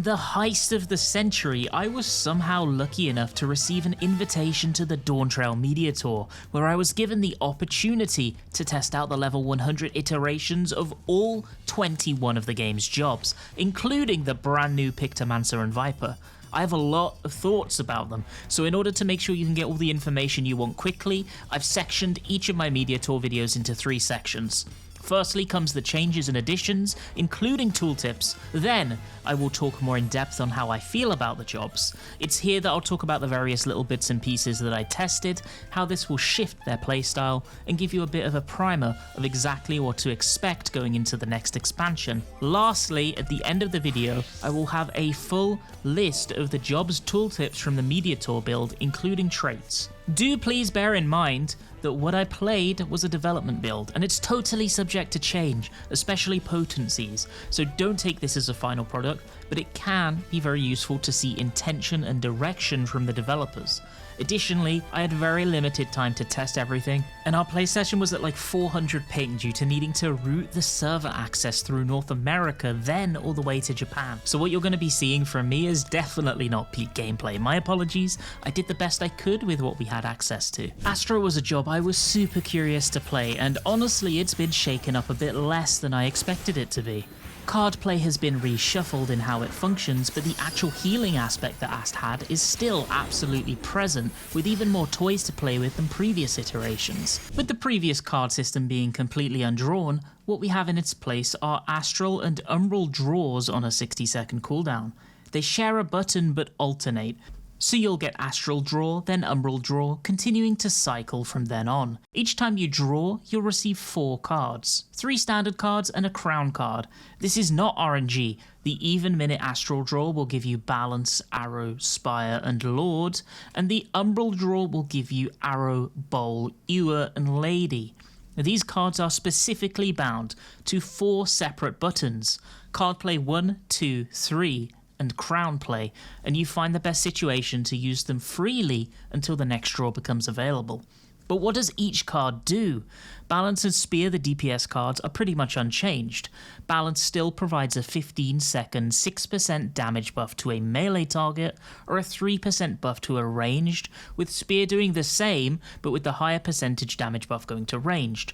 the heist of the century, I was somehow lucky enough to receive an invitation to the Dawntrail media tour, where I was given the opportunity to test out the level 100 iterations of all 21 of the game's jobs, including the brand new Pictomancer and Viper. I have a lot of thoughts about them, so in order to make sure you can get all the information you want quickly, I've sectioned each of my media tour videos into 3 sections. Firstly comes the changes and additions, including tooltips. Then I will talk more in depth on how I feel about the jobs. It's here that I'll talk about the various little bits and pieces that I tested, how this will shift their playstyle, and give you a bit of a primer of exactly what to expect going into the next expansion. Lastly, at the end of the video, I will have a full list of the jobs tooltips from the media tour build, including traits. Do please bear in mind that what I played was a development build, and it's totally subject to change, especially potencies, so don't take this as a final product, but it can be very useful to see intention and direction from the developers. Additionally, I had very limited time to test everything, and our play session was at like 400 ping due to needing to route the server access through North America, then all the way to Japan. So what you're going to be seeing from me is definitely not peak gameplay. My apologies, I did the best I could with what we had access to. Astro was a job I was super curious to play, and honestly it's been shaken up a bit less than I expected it to be. Card play has been reshuffled in how it functions, but the actual healing aspect that Ast had is still absolutely present, with even more toys to play with than previous iterations. With the previous card system being completely undrawn, what we have in its place are Astral and Umbral draws on a 60-second cooldown. They share a button but alternate, so you'll get Astral draw, then Umbral draw, continuing to cycle from then on. Each time you draw, you'll receive 4 cards, 3 standard cards and a crown card. This is not RNG. The even minute Astral draw will give you Balance, Arrow, Spire and Lord, and the Umbral draw will give you Arrow, Bowl, Ewer and Lady. These cards are specifically bound to 4 separate buttons, card play 1, 2, 3, and crown play, and you find the best situation to use them freely until the next draw becomes available. But what does each card do? Balance and Spear, the DPS cards, are pretty much unchanged. Balance still provides a 15-second 6% damage buff to a melee target, or a 3% buff to a ranged, with Spear doing the same, but with the higher percentage damage buff going to ranged.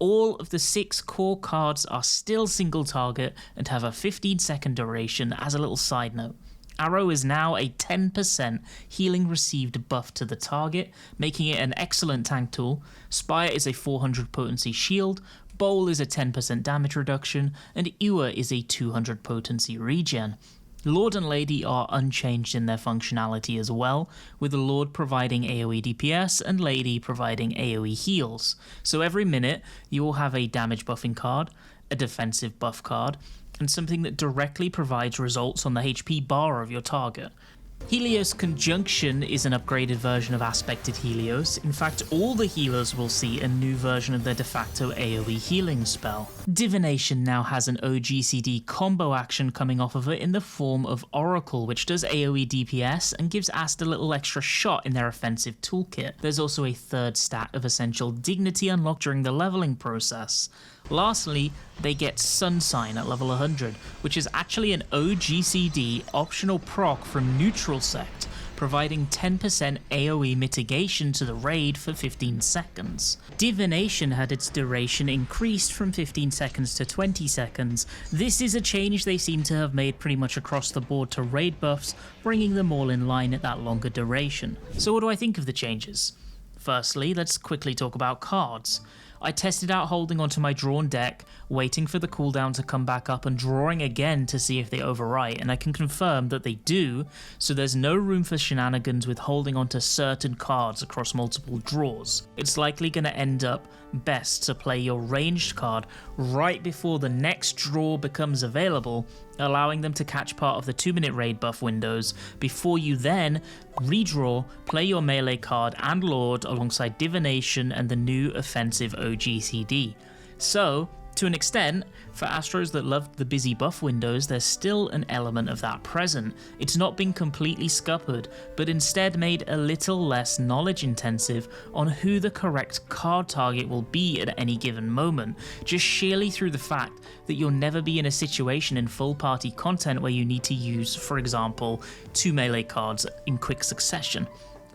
All of the 6 core cards are still single target and have a 15-second duration as a little side note. Arrow is now a 10% healing received buff to the target, making it an excellent tank tool. Spire is a 400 potency shield, Bowl is a 10% damage reduction, and Ewer is a 200 potency regen. Lord and Lady are unchanged in their functionality as well, with the Lord providing AoE DPS and Lady providing AoE heals. So every minute you will have a damage buffing card, a defensive buff card, and something that directly provides results on the HP bar of your target. Helios Conjunction is an upgraded version of Aspected Helios. In fact, all the healers will see a new version of their de facto AoE healing spell. Divination now has an OGCD combo action coming off of it in the form of Oracle, which does AoE DPS and gives Ast a little extra shot in their offensive toolkit. There's also a 3rd stat of Essential Dignity unlocked during the leveling process. Lastly, they get Sun Sign at level 100, which is actually an OGCD optional proc from Neutral Sect, providing 10% AoE mitigation to the raid for 15 seconds. Divination had its duration increased from 15 seconds to 20 seconds. This is a change they seem to have made pretty much across the board to raid buffs, bringing them all in line at that longer duration. So what do I think of the changes? Firstly, let's quickly talk about cards. I tested out holding onto my drawn deck, waiting for the cooldown to come back up and drawing again to see if they overwrite, and I can confirm that they do, so there's no room for shenanigans with holding onto certain cards across multiple draws. It's likely going to end up best to play your ranged card right before the next draw becomes available, allowing them to catch part of the 2-minute raid buff windows before you then redraw, play your melee card and Lord alongside Divination and the new offensive OGCD. So, To an extent, for Astros that loved the busy buff windows, there's still an element of that present. It's not been completely scuppered, but instead made a little less knowledge intensive on who the correct card target will be at any given moment, just sheerly through the fact that you'll never be in a situation in full party content where you need to use, for example, 2 melee cards in quick succession.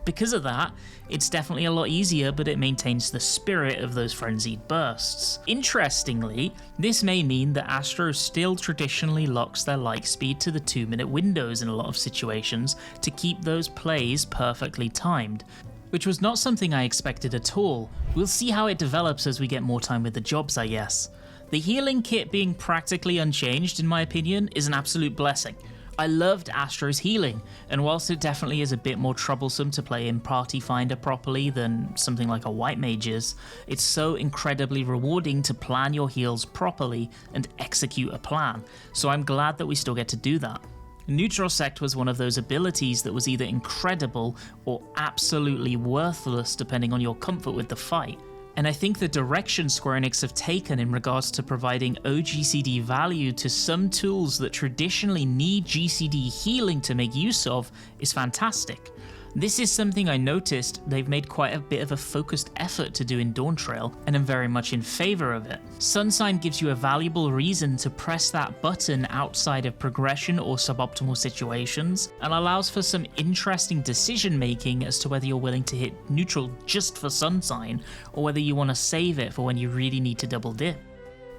Because of that, it's definitely a lot easier, but it maintains the spirit of those frenzied bursts. Interestingly, this may mean that Astro still traditionally locks their light speed to the 2-minute windows in a lot of situations to keep those plays perfectly timed, which was not something I expected at all. We'll see how it develops as we get more time with the jobs, I guess. The healing kit being practically unchanged, in my opinion, is an absolute blessing. I loved Astro's healing, and whilst it definitely is a bit more troublesome to play in Party Finder properly than something like a White Mage is, it's so incredibly rewarding to plan your heals properly and execute a plan, so I'm glad that we still get to do that. Neutral Sect was one of those abilities that was either incredible or absolutely worthless depending on your comfort with the fight. And I think the direction Square Enix have taken in regards to providing OGCD value to some tools that traditionally need GCD healing to make use of is fantastic. This is something I noticed they've made quite a bit of a focused effort to do in Dawntrail, and I'm very much in favour of it. Sunsign gives you a valuable reason to press that button outside of progression or suboptimal situations, and allows for some interesting decision making as to whether you're willing to hit neutral just for Sunsign, or whether you want to save it for when you really need to double dip.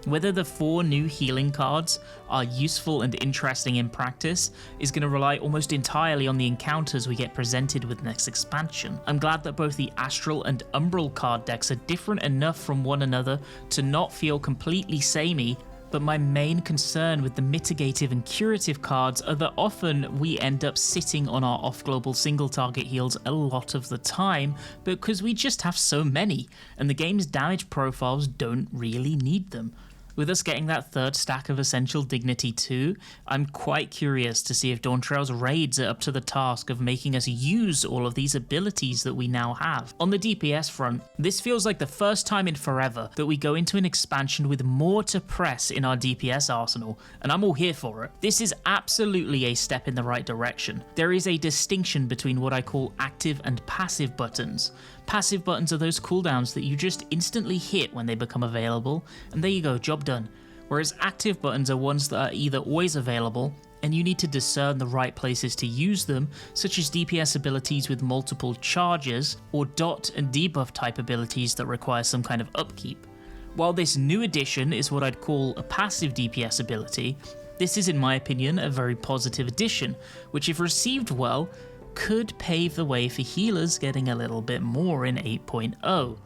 Whether the 4 new healing cards are useful and interesting in practice is going to rely almost entirely on the encounters we get presented with next expansion. I'm glad that both the Astral and Umbral card decks are different enough from one another to not feel completely samey, but my main concern with the mitigative and curative cards are that often we end up sitting on our off-global single target heals a lot of the time because we just have so many, and the game's damage profiles don't really need them. With us getting that 3rd stack of Essential Dignity too, I'm quite curious to see if Dawntrail's raids are up to the task of making us use all of these abilities that we now have. On the DPS front, this feels like the first time in forever that we go into an expansion with more to press in our DPS arsenal, and I'm all here for it. This is absolutely a step in the right direction. There is a distinction between what I call active and passive buttons. Passive buttons are those cooldowns that you just instantly hit when they become available, and there you go, job done. Whereas active buttons are ones that are either always available, and you need to discern the right places to use them, such as DPS abilities with multiple charges, or dot and debuff type abilities that require some kind of upkeep. While this new addition is what I'd call a passive DPS ability, this is in my opinion a very positive addition, which if received well, could pave the way for healers getting a little bit more in 8.0.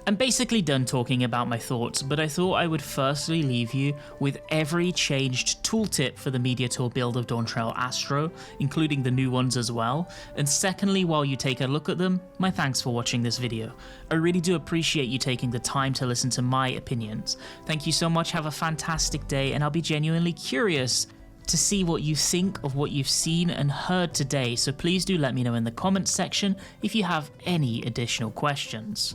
I'm basically done talking about my thoughts, but I thought I would firstly leave you with every changed tooltip for the Media Tour build of Dawntrail Astro, including the new ones as well, and secondly, while you take a look at them, my thanks for watching this video. I really do appreciate you taking the time to listen to my opinions. Thank you so much, have a fantastic day, and I'll be genuinely curious to see what you think of what you've seen and heard today, so please do let me know in the comments section if you have any additional questions.